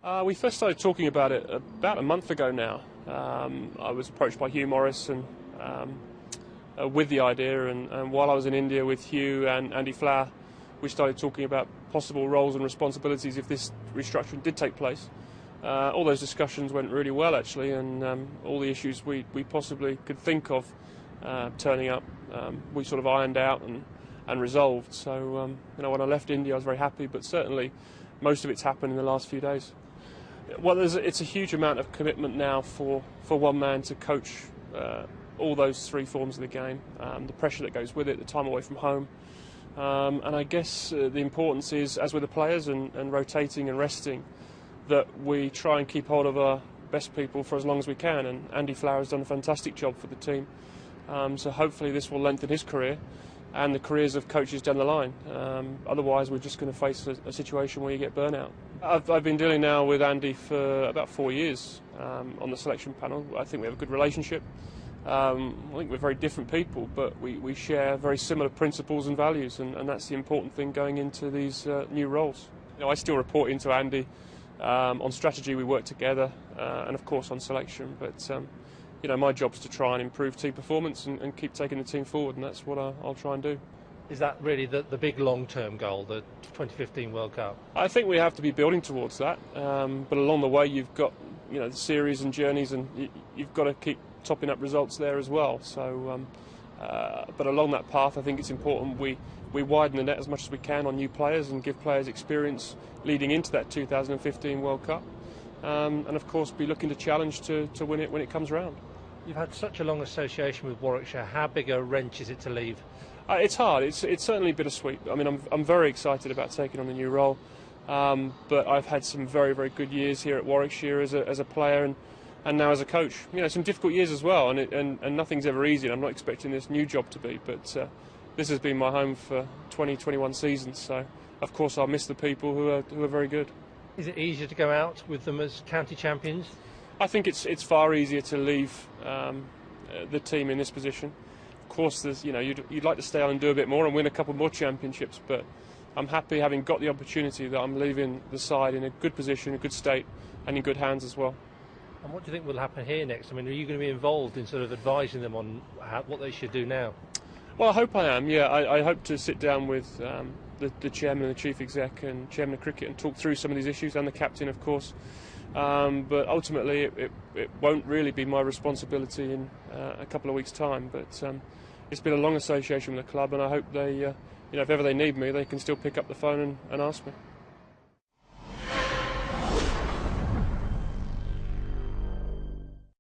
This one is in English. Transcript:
We first started talking about it about a month ago now. I was approached by Hugh Morris and with the idea, and while I was in India with Hugh and Andy Flower, we started talking about possible roles and responsibilities if this restructuring did take place. All those discussions went really well, actually, and all the issues we possibly could think of turning up, we sort of ironed out and resolved. So, when I left India, I was very happy, but certainly most of it's happened in the last few days. Well, it's a huge amount of commitment now for one man to coach all those three forms of the game, the pressure that goes with it, the time away from home, and I guess the importance is, as with the players and rotating and resting, that we try and keep hold of our best people for as long as we can, and Andy Flower has done a fantastic job for the team, so hopefully this will lengthen his career and the careers of coaches down the line. Otherwise we're just going to face a situation where you get burnout. I've been dealing now with Andy for about 4 years on the selection panel. I think we have a good relationship. I think we're very different people, but we share very similar principles and values, and that's the important thing going into these new roles. I still report into Andy. On strategy we work together, and of course on selection, but my job is to try and improve team performance and keep taking the team forward, and that's what I'll try and do. Is that really the big long-term goal, the 2015 World Cup? I think we have to be building towards that, but along the way you've got the series and journeys, and you've got to keep topping up results there as well. So, but along that path I think it's important we widen the net as much as we can on new players and give players experience leading into that 2015 World Cup, and of course be looking to challenge to win it when it comes around. You've had such a long association with Warwickshire. How big a wrench is it to leave? It's hard. It's certainly bittersweet. I mean, I'm very excited about taking on the new role, but I've had some very, very good years here at Warwickshire as a player and now as a coach. Some difficult years as well, and nothing's ever easy. And I'm not expecting this new job to be, but this has been my home for 20-21 seasons. So of course I'll miss the people who are very good. Is it easier to go out with them as county champions? I think it's far easier to leave the team in this position. Of course, you'd like to stay on and do a bit more and win a couple more championships, but I'm happy having got the opportunity that I'm leaving the side in a good position, a good state, and in good hands as well. And what do you think will happen here next? I mean, are you going to be involved in sort of advising them on what they should do now? Well, I hope I am, yeah. I hope to sit down with the chairman and the chief exec and chairman of cricket and talk through some of these issues, and the captain, of course. But ultimately, it won't really be my responsibility in a couple of weeks' time. But it's been a long association with the club, and I hope they, if ever they need me, they can still pick up the phone and ask me.